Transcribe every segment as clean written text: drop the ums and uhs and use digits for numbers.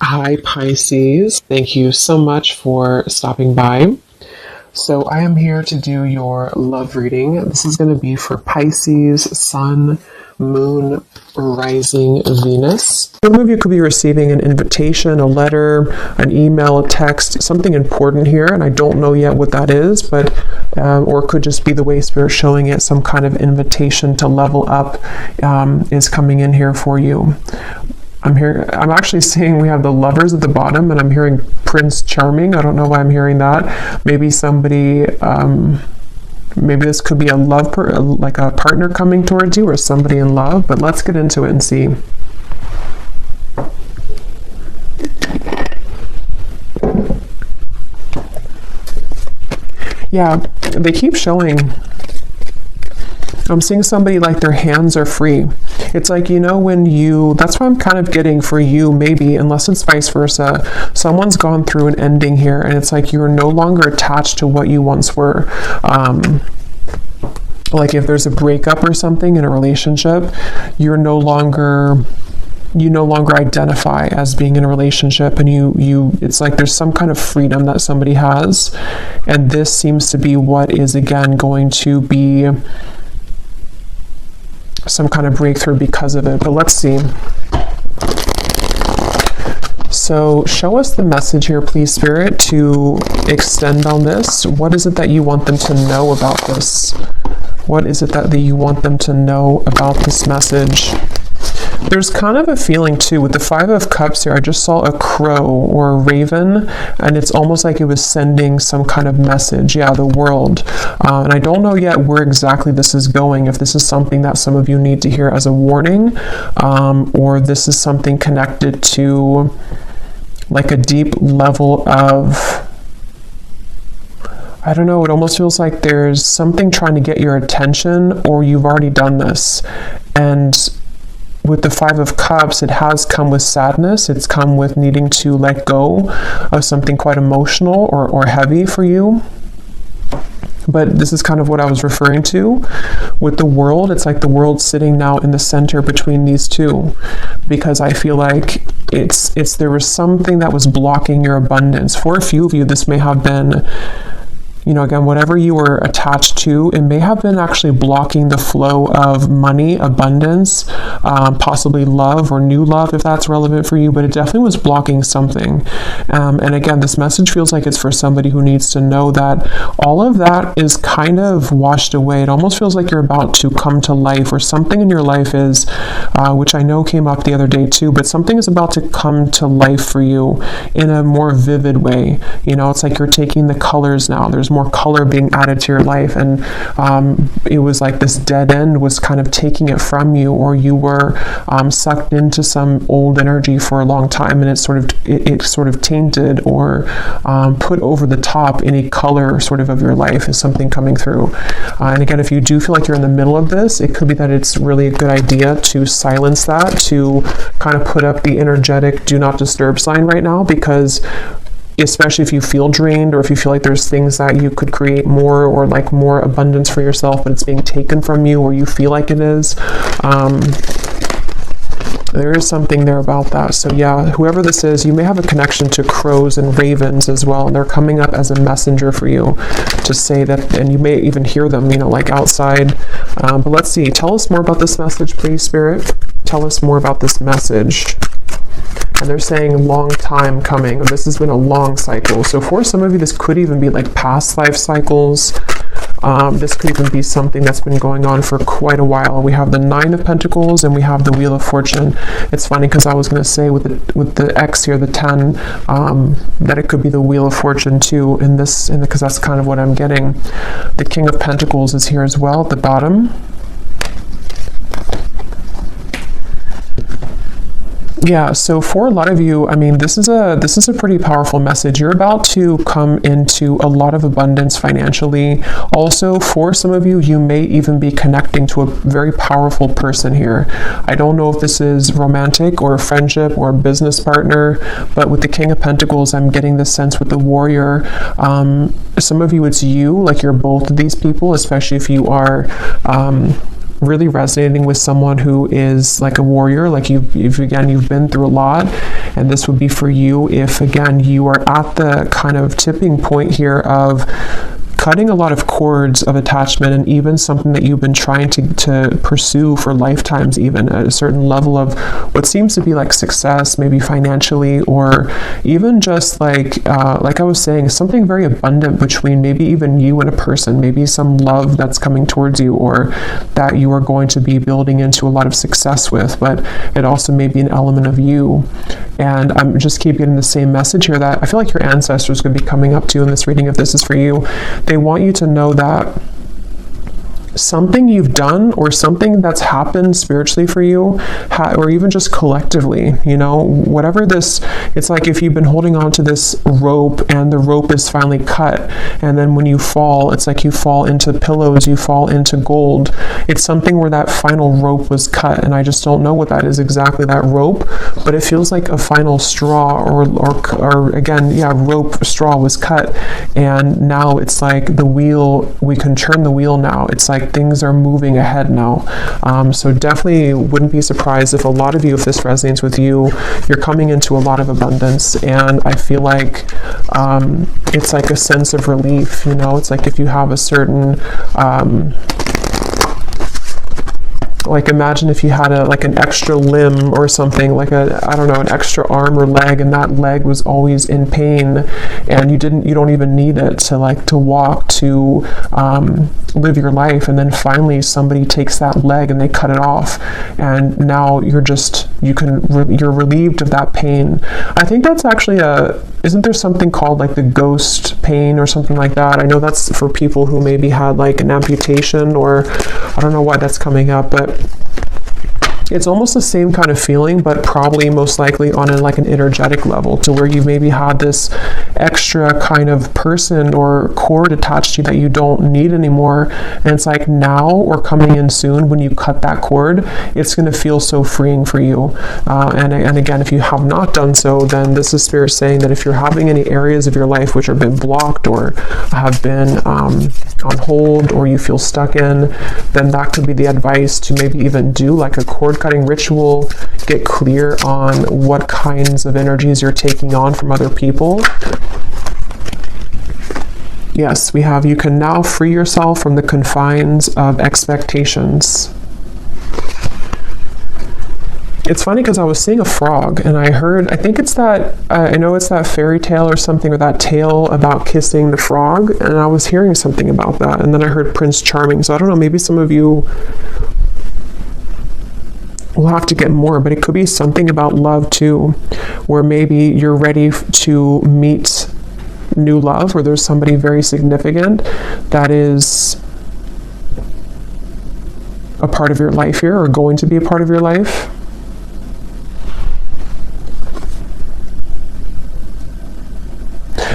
Hi, Pisces. Thank you so much for stopping by. So, I am here to do your love reading. This is going to be for Pisces, Sun, Moon, Rising, Venus. Some of you could be receiving an invitation, a letter, an email, a text, something important here, and I don't know yet what that is, but or it could just be the way Spirit's showing it, some kind of invitation to level up is coming in here for you. I'm actually seeing we have the Lovers at the bottom, and I'm hearing Prince Charming. I don't know why I'm hearing that. Maybe somebody, maybe this could be a like a partner coming towards you, or somebody in love, but let's get into it and see. Yeah, they keep showing. I'm seeing somebody like their hands are free. It's like, that's what I'm kind of getting for you, maybe, unless it's vice versa. Someone's gone through an ending here, and it's like you're no longer attached to what you once were. Like if there's a breakup or something in a relationship, you no longer identify as being in a relationship, and it's like there's some kind of freedom that somebody has, and this seems to be what is again going to be some kind of breakthrough because of it. But let's see. So show us the message here, please, Spirit, to extend on this. What is it that you want them to know about this? What is it that you want them to know about this message? There's kind of a feeling too with the Five of Cups here. I just saw a crow or a raven, and it's almost like it was sending some kind of message. Yeah, the world. And I don't know yet where exactly this is going, if this is something that some of you need to hear as a warning, or this is something connected to like a deep level of, I don't know, it almost feels like there's something trying to get your attention, or you've already done this. And with the Five of Cups, it has come with sadness. It's come with needing to let go of something quite emotional or heavy for you. But this is kind of what I was referring to with the world. It's like the world sitting now in the center between these two, because I feel like there was something that was blocking your abundance. For a few of you, this may have been, again, whatever you were attached to, it may have been actually blocking the flow of money, abundance, possibly love or new love, if that's relevant for you, but it definitely was blocking something. And again, this message feels like it's for somebody who needs to know that all of that is kind of washed away. It almost feels like you're about to come to life, or something in your life is, which I know came up the other day too, but something is about to come to life for you in a more vivid way. It's like you're taking the colors now. There's more color being added to your life, and it was like this dead end was kind of taking it from you, or you were sucked into some old energy for a long time, and it sort of tainted or put over the top any color sort of your life is something coming through. And again, if you do feel like you're in the middle of this, it could be that it's really a good idea to silence that, to kind of put up the energetic do not disturb sign right now, because especially if you feel drained, or if you feel like there's things that you could create more, or like more abundance for yourself, but it's being taken from you, or you feel like it is. There is something there about that. So yeah, whoever this is, you may have a connection to crows and ravens as well, and they're coming up as a messenger for you to say that, and you may even hear them, like outside. But let's see. Tell us more about this message, please, Spirit. Tell us more about this message. And they're saying long time coming. This has been a long cycle. So for some of you, this could even be like past life cycles. This could even be something that's been going on for quite a while. We have the Nine of Pentacles, and we have the Wheel of Fortune. It's funny because I was going to say with the X here, the 10, that it could be the Wheel of Fortune too because that's kind of what I'm getting. The King of Pentacles is here as well at the bottom. Yeah, so for a lot of you, this is a pretty powerful message. You're about to come into a lot of abundance financially. Also, for some of you, you may even be connecting to a very powerful person here. I don't know if this is romantic or a friendship or a business partner, but with the King of Pentacles, I'm getting the sense with the Warrior. Some of you, it's you, like you're both of these people, especially if you are really resonating with someone who is like a warrior, like you've been through a lot, and this would be for you if, again, you are at the kind of tipping point here of cutting a lot of cords of attachment, and even something that you've been trying to pursue for lifetimes, even at a certain level of what seems to be like success, maybe financially, or even just like I was saying, something very abundant between maybe even you and a person, maybe some love that's coming towards you, or that you are going to be building into a lot of success with, but it also may be an element of you. And I'm just keep getting the same message here that I feel like your ancestors could be coming up to you in this reading if this is for you. They want you to know that something you've done or something that's happened spiritually for you, or even just collectively, you know, whatever this, it's like if you've been holding on to this rope and the rope is finally cut, and then when you fall, it's like you fall into pillows, you fall into gold. It's something where that final rope was cut, and I just don't know what that is exactly, that rope, but it feels like a final straw, or again, yeah, rope straw was cut, and now it's like the wheel, we can turn the wheel now. It's like things are moving ahead now. So definitely wouldn't be surprised if a lot of you, if this resonates with you, you're coming into a lot of abundance. And I feel like it's like a sense of relief, you know, it's like if you have a certain like imagine if you had an extra limb or something, like an extra arm or leg, and that leg was always in pain, and you don't even need it to walk, to live your life, and then finally somebody takes that leg and they cut it off, and now you're relieved of that pain. I think that's actually isn't there something called like the ghost pain or something like that? I know that's for people who maybe had like an amputation, or I don't know why that's coming up, but it's almost the same kind of feeling, but probably most likely on like an energetic level, to where you maybe had this extra kind of person or cord attached to you that you don't need anymore, and it's like now or coming in soon, when you cut that cord, it's going to feel so freeing for you. And again, if you have not done so, then this is Spirit saying that if you're having any areas of your life which have been blocked or have been on hold, or you feel stuck in, then that could be the advice to maybe even do like a cord cutting ritual, get clear on what kinds of energies you're taking on from other people. Yes, we have, you can now free yourself from the confines of expectations. It's funny because I was seeing a frog, and I think it's that, I know it's that fairy tale or something, or that tale about kissing the frog, and I was hearing something about that, and then I heard Prince Charming, so I don't know, maybe some of you will have to get more, but it could be something about love too, where maybe you're ready to meet new love, or there's somebody very significant that is a part of your life here, or going to be a part of your life.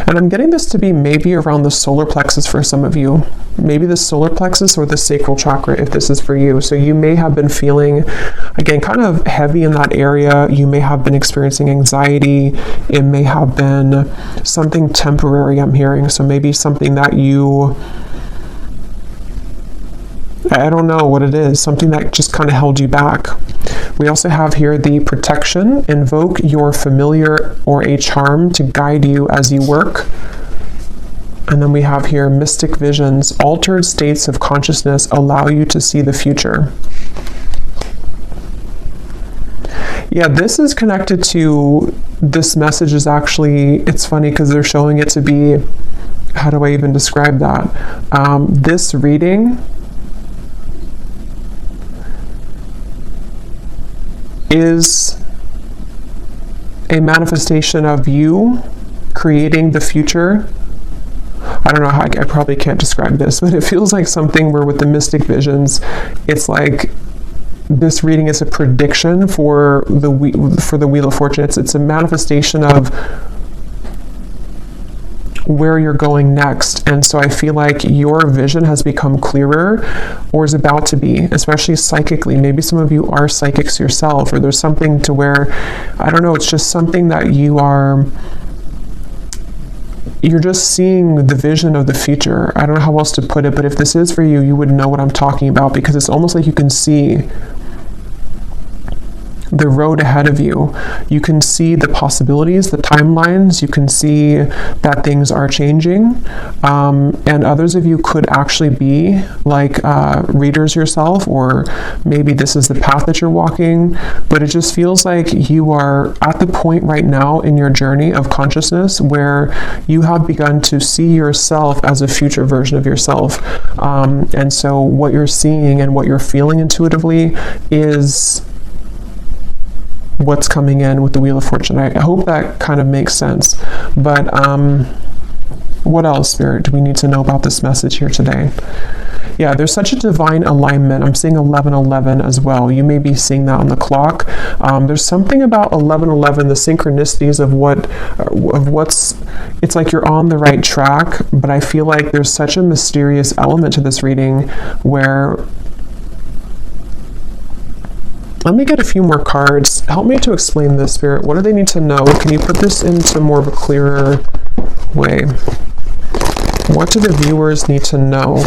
And I'm getting this to be maybe around the solar plexus for some of you. Maybe the solar plexus or the sacral chakra if this is for you. So you may have been feeling, again, kind of heavy in that area. You may have been experiencing anxiety. It may have been something temporary, I'm hearing. So maybe something that I don't know what it is, something that just kind of held you back. We also have here the protection. Invoke your familiar or a charm to guide you as you work. And then we have here mystic visions. Altered states of consciousness allow you to see the future. Yeah, this is connected to, this message is actually, it's funny because they're showing it to be, how do I even describe that? This reading is a manifestation of you creating the future. I don't know how, I probably can't describe this, but it feels like something where with the mystic visions, it's like this reading is a prediction for the Wheel of Fortune. It's a manifestation of where you're going next. And so I feel like your vision has become clearer, or is about to be, especially psychically. Maybe some of you are psychics yourself, or there's something to where, I don't know, it's just something that you are you're just seeing the vision of the future. I don't know how else to put it, but if this is for you, you would know what I'm talking about, because it's almost like you can see the road ahead of you. You can see the possibilities, the timelines. You can see that things are changing. And others of you could actually be like readers yourself, or maybe this is the path that you're walking, but it just feels like you are at the point right now in your journey of consciousness where you have begun to see yourself as a future version of yourself. And so what you're seeing and what you're feeling intuitively is what's coming in with the Wheel of Fortune. I hope that kind of makes sense. But what else, Spirit, do we need to know about this message here today? Yeah, there's such a divine alignment. I'm seeing 1111 as well. You may be seeing that on the clock. There's something about 1111, the synchronicities of what's, it's like you're on the right track, but I feel like there's such a mysterious element to this reading where, let me get a few more cards. Help me to explain this, Spirit. What do they need to know? Can you put this into more of a clearer way? What do the viewers need to know?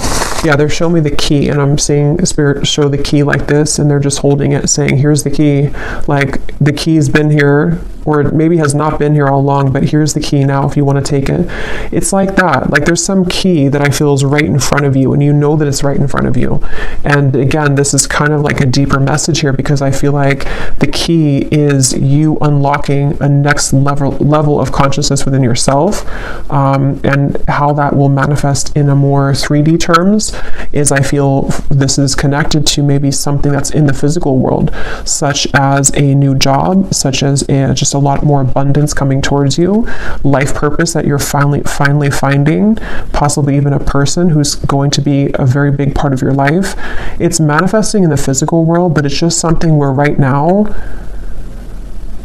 Yeah, they're showing me the key, and I'm seeing Spirit show the key like this, and they're just holding it saying, here's the key. Like, the key's been here, or it maybe has not been here all along, but here's the key now if you want to take it. It's like that. Like, there's some key that I feel is right in front of you, and you know that it's right in front of you. And again, this is kind of like a deeper message here, because I feel like the key is you unlocking a next level of consciousness within yourself, and how that will manifest in a more 3D terms is, I feel this is connected to maybe something that's in the physical world, such as a new job, such as just a lot more abundance coming towards you, life purpose that you're finally finding, possibly even a person who's going to be a very big part of your life. It's manifesting in the physical world, but it's just something where right now,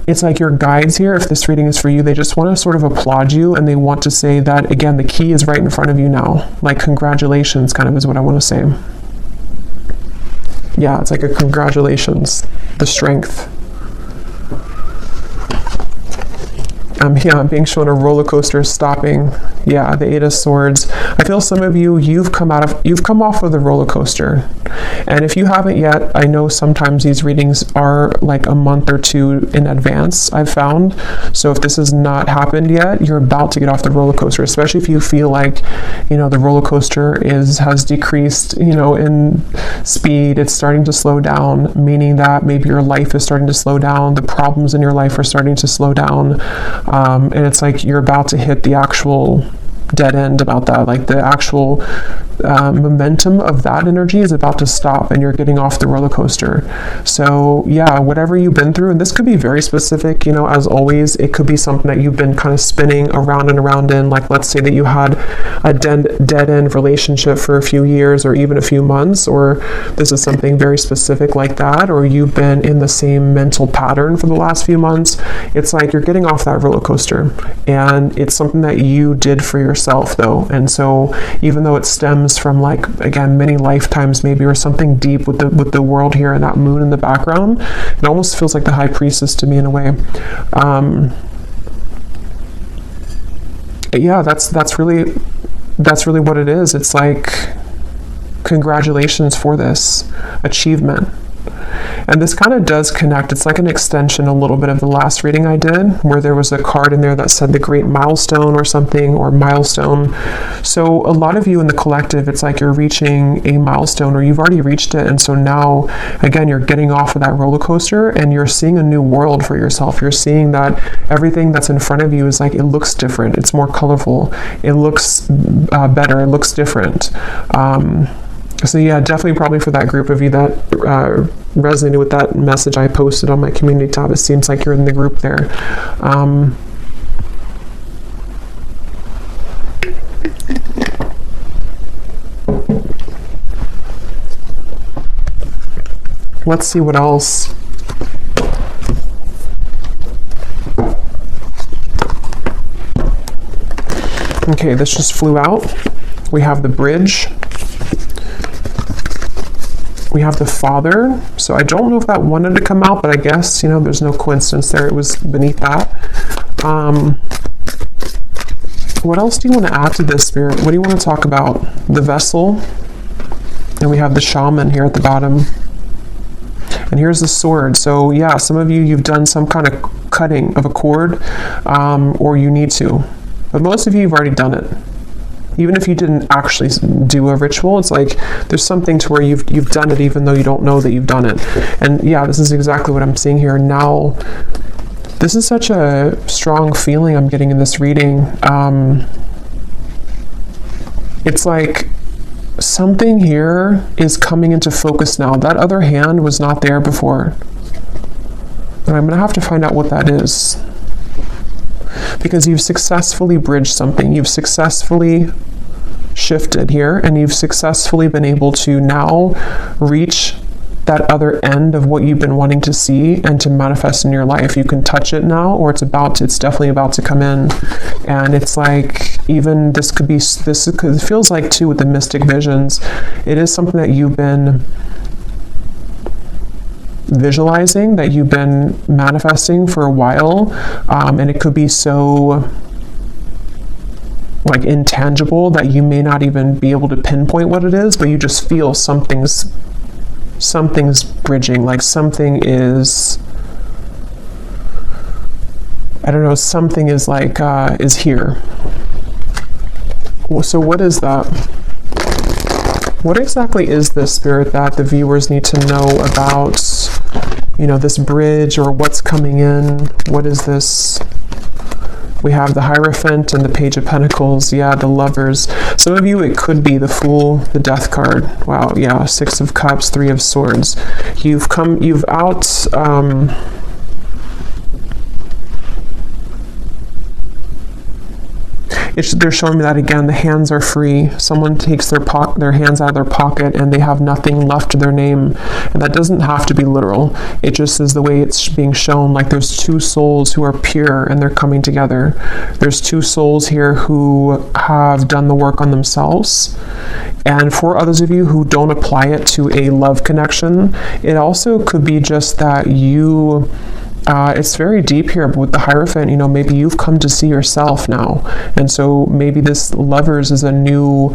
it's like your guides here, if this reading is for you, they just want to sort of applaud you, and they want to say that, again, the key is right in front of you now. Like, congratulations, kind of is what I want to say. Yeah, it's like a congratulations, the strength. Yeah, I'm being shown a roller coaster stopping. Yeah, the Eight of Swords. I feel some of you, you've come off of the roller coaster. And if you haven't yet, I know sometimes these readings are like a month or two in advance, I've found. So if this has not happened yet, you're about to get off the roller coaster, especially if you feel like, the roller coaster has decreased, in speed. It's starting to slow down, meaning that maybe your life is starting to slow down. The problems in your life are starting to slow down. And it's like you're about to hit the actual dead end about that, like the actual momentum of that energy is about to stop, and you're getting off the roller coaster. So yeah, whatever you've been through, and this could be very specific, as always, it could be something that you've been kind of spinning around and around in. Like, let's say that you had a dead end relationship for a few years or even a few months, or this is something very specific like that, or you've been in the same mental pattern for the last few months. It's like you're getting off that roller coaster, and it's something that you did for yourself though. And so even though it stems from, like, again, many lifetimes maybe, or something deep with the world here and that moon in the background, it almost feels like the High Priestess to me in a way. Yeah, that's really what it is. It's like, congratulations for this achievement. And this kind of does connect. It's like an extension a little bit of the last reading I did, where there was a card in there that said the great milestone or something, or milestone. So a lot of you in the collective, it's like you're reaching a milestone, or you've already reached it. And so now, again, you're getting off of that roller coaster, and you're seeing a new world for yourself. You're seeing that everything that's in front of you is like, it looks different. It's more colorful. It looks better. It looks different. So yeah, definitely probably for that group of you that resonated with that message I posted on my community tab, it seems like you're in the group there. Let's see what else. Okay, this just flew out. We have the Bridge. We have the Father. So I don't know if that wanted to come out, but I guess, there's no coincidence there. It was beneath that. What else do you want to add to this, Spirit? What do you want to talk about? The vessel. And we have the shaman here at the bottom. And here's the sword. So yeah, some of you, you've done some kind of cutting of a cord, or you need to. But most of you, you've already done it. Even if you didn't actually do a ritual, it's like there's something to where you've done it even though you don't know that you've done it. And yeah, this is exactly what I'm seeing here. Now, this is such a strong feeling I'm getting in this reading. It's like something here is coming into focus now. That other hand was not there before. And I'm going to have to find out what that is. Because you've successfully bridged something. You've successfully shifted here, and you've successfully been able to now reach that other end of what you've been wanting to see and to manifest in your life. You can touch it now, or it's definitely about to come in. And it's like, even this it feels like too with the mystic visions, it is something that you've been visualizing, that you've been manifesting for a while, and it could be so like intangible that you may not even be able to pinpoint what it is, but you just feel something's bridging, like something is, I don't know, something is like is here. So what is that? What exactly is this, Spirit, that the viewers need to know about, you know, this bridge, or what's coming in? What is this? We have the Hierophant and the Page of Pentacles. Yeah, the Lovers. Some of you, it could be the Fool, the Death card. Wow, yeah, Six of Cups, Three of Swords. You've out... they're showing me that again. The hands are free. Someone takes their hands out of their pocket and they have nothing left to their name. And that doesn't have to be literal. It just is the way it's being shown. Like there's two souls who are pure and they're coming together. There's two souls here who have done the work on themselves. And for others of you who don't apply it to a love connection, it also could be just that you... it's very deep here, but with the Hierophant, you know, maybe you've come to see yourself now. And so maybe this Lovers is a new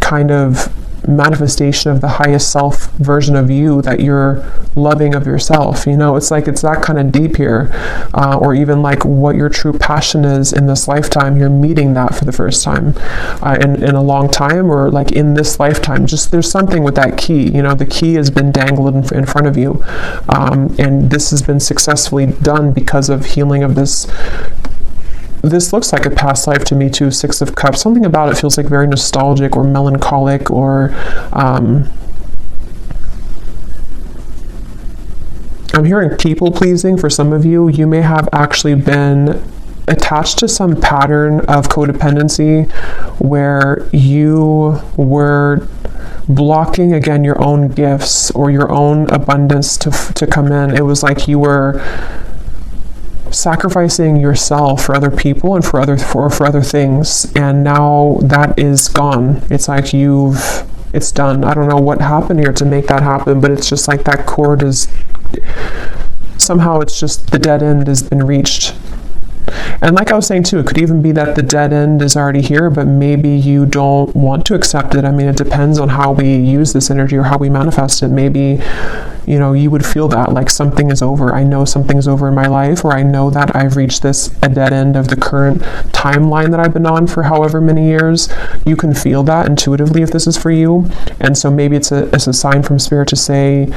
kind of manifestation of the highest self version of you that you're loving of yourself. You know, it's like it's that kind of deep here. Or even like what your true passion is in this lifetime. You're meeting that for the first time in a long time, or like in this lifetime. Just there's something with that key. You know, the key has been dangled in front of you. And this has been successfully done because of healing of this. This looks like a past life to me too. Six of Cups. Something about it feels like very nostalgic or melancholic, or I'm hearing people pleasing for some of you. You may have actually been attached to some pattern of codependency where you were blocking, again, your own gifts or your own abundance to come in. It was like you were sacrificing yourself for other people and for other things, and now that is gone. It's like it's done. I don't know what happened here to make that happen, but it's just like that cord is somehow, it's just the dead end has been reached. And like I was saying too, it could even be that the dead end is already here, but maybe you don't want to accept it. I mean, it depends on how we use this energy or how we manifest it. Maybe, you know, you would feel that like something is over. I know something's over in my life, or I know that I've reached a dead end of the current timeline that I've been on for however many years. You can feel that intuitively if this is for you. And so maybe it's a sign from Spirit to say,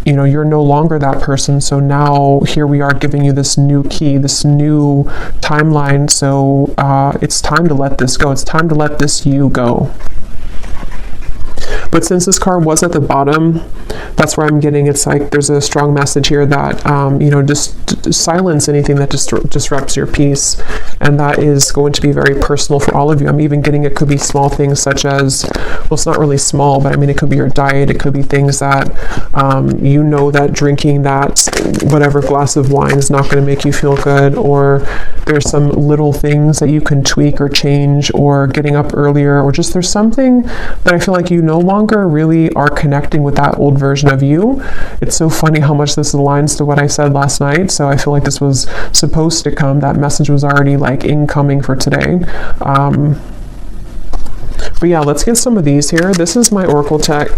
you know, you're no longer that person. So now here we are giving you this new key, this new timeline. So it's time to let this go. It's time to let this you go. But since this card was at the bottom, that's where I'm getting, it's like there's a strong message here that, you know, just silence anything that disrupts your peace. And that is going to be very personal for all of you. I'm even getting it could be small things such as, well, it's not really small, but I mean, it could be your diet. It could be things that, you know, that drinking that whatever glass of wine is not going to make you feel good, or there's some little things that you can tweak or change, or getting up earlier, or just there's something that I feel like you no longer longer really are connecting with that old version of you. It's so funny how much this aligns to what I said last night. So I feel like this was supposed to come. That message was already like incoming for today. But yeah, let's get some of these here. This is my Oracle deck,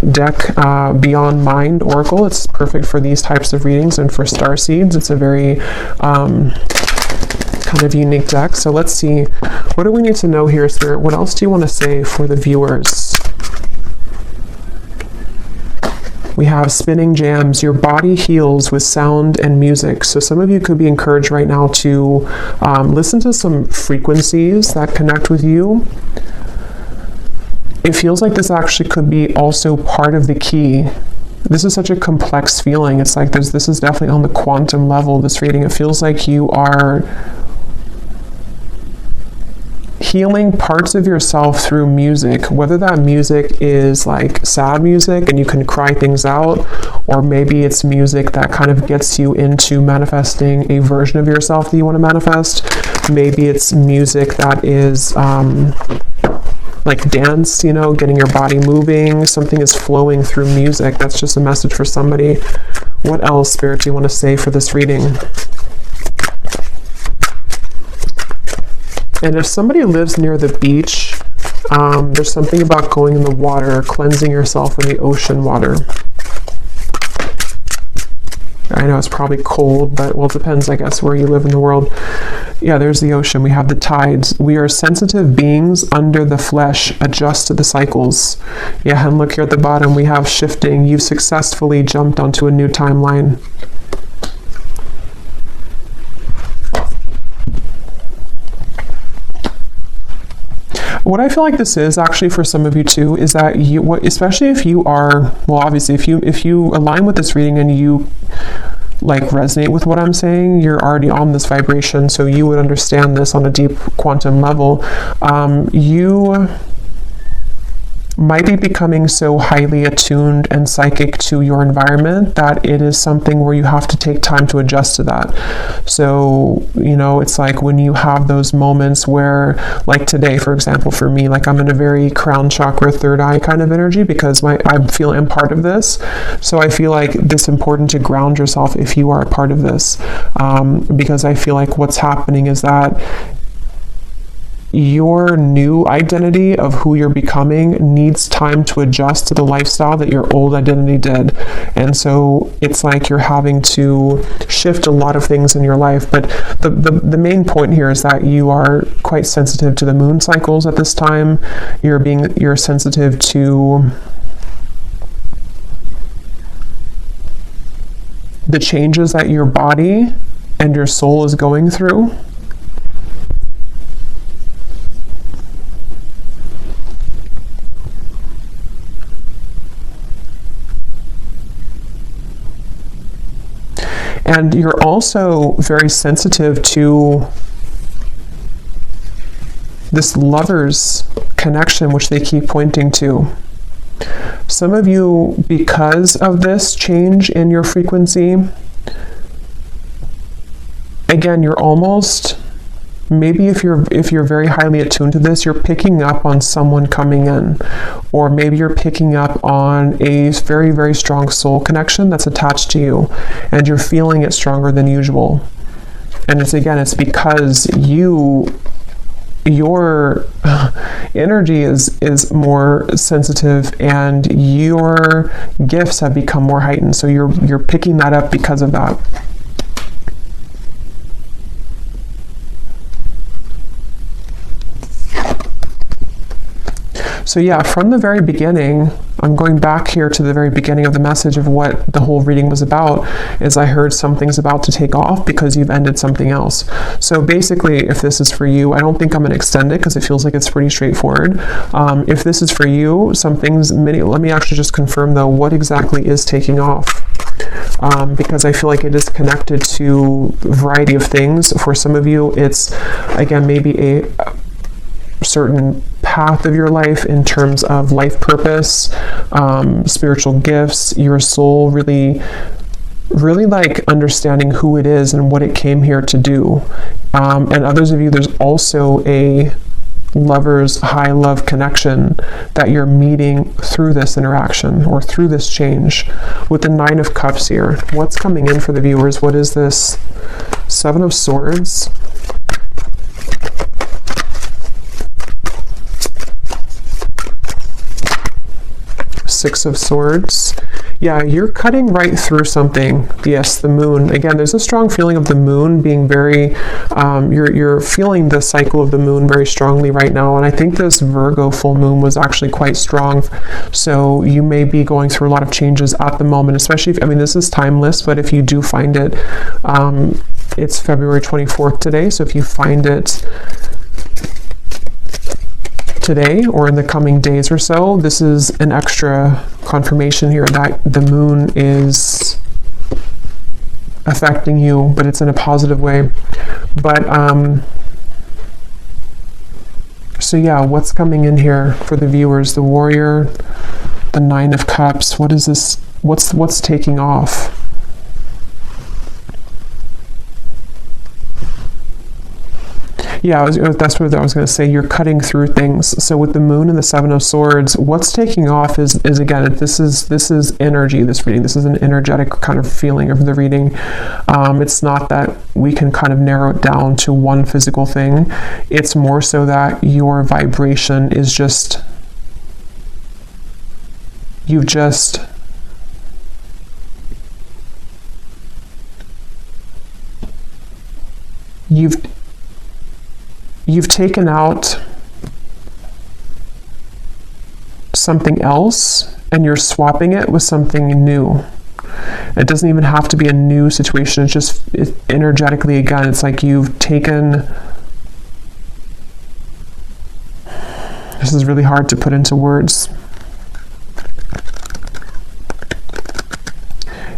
Beyond Mind Oracle. It's perfect for these types of readings and for star seeds. It's a very kind of unique deck. So let's see, what do we need to know here, Spirit? What else do you want to say for the viewers? We have spinning jams. Your body heals with sound and music. So some of you could be encouraged right now to listen to some frequencies that connect with you. It feels like this actually could be also part of the key. This is such a complex feeling. It's like this is definitely on the quantum level, this reading. It feels like you are healing parts of yourself through music, whether that music is like sad music and you can cry things out, or maybe it's music that kind of gets you into manifesting a version of yourself that you want to manifest. Maybe it's music that is like dance, you know, getting your body moving. Something is flowing through music. That's just a message for somebody. What else, Spirit, do you want to say for this reading? And if somebody lives near the beach, there's something about going in the water, cleansing yourself in the ocean water. I know it's probably cold, but well, it depends, I guess, where you live in the world. Yeah, there's the ocean. We have the tides. We are sensitive beings under the flesh, adjust to the cycles. Yeah, and look here at the bottom, we have shifting. You've successfully jumped onto a new timeline. What I feel like this is actually for some of you too is that you, especially if you are, well, obviously if you align with this reading and you like resonate with what I'm saying, you're already on this vibration, so you would understand this on a deep quantum level. You might be becoming so highly attuned and psychic to your environment that it is something where you have to take time to adjust to that. So, you know, it's like when you have those moments where, like today, for example, for me, like I'm in a very crown chakra, third eye kind of energy because I feel I'm part of this. So I feel like it's important to ground yourself if you are a part of this, because I feel like what's happening is that your new identity of who you're becoming needs time to adjust to the lifestyle that your old identity did. And so it's like you're having to shift a lot of things in your life. But the main point here is that you are quite sensitive to the moon cycles at this time. You're sensitive to the changes that your body and your soul is going through. And you're also very sensitive to this lover's connection, which they keep pointing to. Some of you, because of this change in your frequency, again, you're almost, maybe if you're very highly attuned to this, you're picking up on someone coming in, or maybe you're picking up on a very, very strong soul connection that's attached to you, and you're feeling it stronger than usual. And it's because your energy is more sensitive and your gifts have become more heightened. So you're picking that up because of that. So yeah, from the very beginning, I'm going back here to the very beginning of the message of what the whole reading was about, is I heard something's about to take off because you've ended something else. So basically, if this is for you, I don't think I'm going to extend it because it feels like it's pretty straightforward. If this is for you, let me actually just confirm though, what exactly is taking off? Because I feel like it is connected to a variety of things. For some of you, it's, again, maybe a certain path of your life in terms of life purpose, spiritual gifts, your soul really like understanding who it is and what it came here to do. And others of you, there's also a lovers, high love connection that you're meeting through this interaction or through this change. With the 9 of Cups here, what's coming in for the viewers? What is this? 7 of Swords. Six of Swords. Yeah, you're cutting right through something. Yes, the moon. Again, there's a strong feeling of the moon being very, you're feeling the cycle of the moon very strongly right now. And I think this Virgo full moon was actually quite strong. So you may be going through a lot of changes at the moment, especially if, I mean, this is timeless, but if you do find it, it's February 24th today. So if you find it today or in the coming days or so, this is an extra confirmation here that the moon is affecting you, but it's in a positive way. But so yeah, what's coming in here for the viewers? The Warrior, the 9 of Cups. What is this? What's taking off? Yeah, that's what I was going to say. You're cutting through things. So with the moon and the 7 of Swords, what's taking off is again, this is energy, this reading. This is an energetic kind of feeling of the reading. It's not that we can kind of narrow it down to one physical thing. It's more so that your vibration is just, you've taken out something else and you're swapping it with something new. It doesn't even have to be a new situation. It's just energetically, again, it's like you've taken, this is really hard to put into words.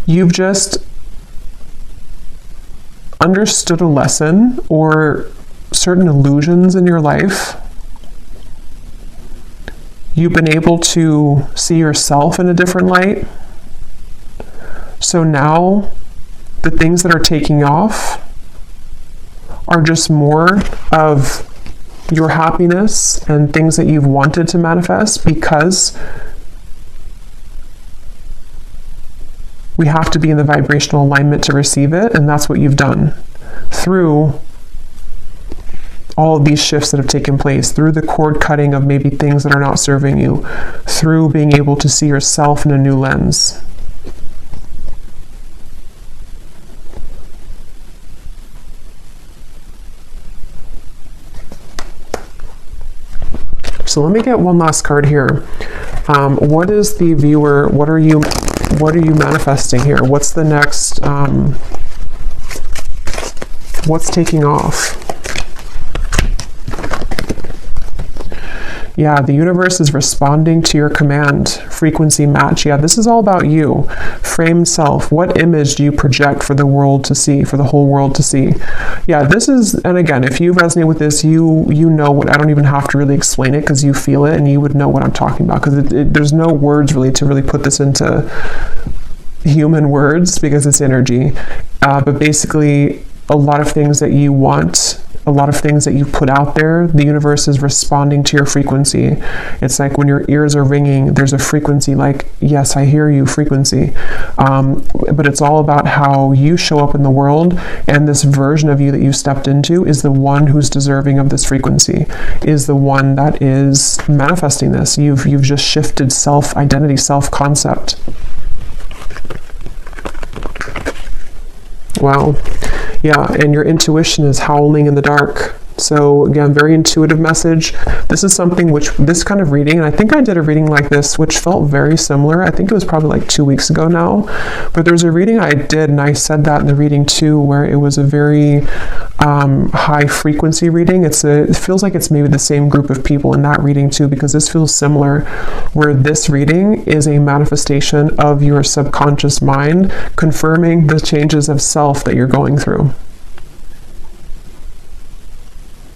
You've just understood a lesson or certain illusions in your life. You've been able to see yourself in a different light. So now the things that are taking off are just more of your happiness and things that you've wanted to manifest, because we have to be in the vibrational alignment to receive it. And that's what you've done through all of these shifts that have taken place, through the cord cutting of maybe things that are not serving you, through being able to see yourself in a new lens. So let me get one last card here. What is the viewer, what are you manifesting here? What's the next, what's taking off? Yeah, the universe is responding to your command. Frequency match. Yeah, this is all about you. Framed self. What image do you project for the world to see, for the whole world to see? Yeah, this is, and again, if you resonate with this, you know what, I don't even have to really explain it because you feel it and you would know what I'm talking about, because there's no words really to really put this into human words because it's energy. But basically, a lot of things that you want, a lot of things that you put out there, the universe is responding to your frequency. It's like when your ears are ringing, there's a frequency like, yes, I hear you frequency. But it's all about how you show up in the world, and this version of you that you stepped into is the one who's deserving of this frequency, is the one that is manifesting this. You've just shifted self-identity, self-concept. Wow. Yeah, and your intuition is howling in the dark. So again, very intuitive message. This is something which, this kind of reading, and I think I did a reading like this, which felt very similar. I think it was probably like 2 weeks ago now. But there's a reading I did, and I said that in the reading too, where it was a very high frequency reading. It feels like it's maybe the same group of people in that reading too, because this feels similar, where this reading is a manifestation of your subconscious mind, confirming the changes of self that you're going through.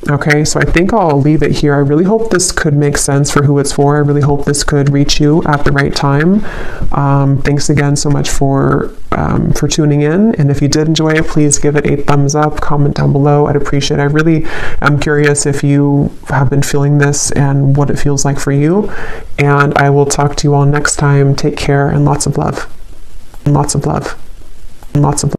Okay, so I think I'll leave it here. I really hope this could make sense for who it's for. I really hope this could reach you at the right time. Thanks again so much for tuning in. And if you did enjoy it, please give it a thumbs up, comment down below. I'd appreciate it. I really am curious if you have been feeling this and what it feels like for you. And I will talk to you all next time. Take care and lots of love. And lots of love. And lots of love.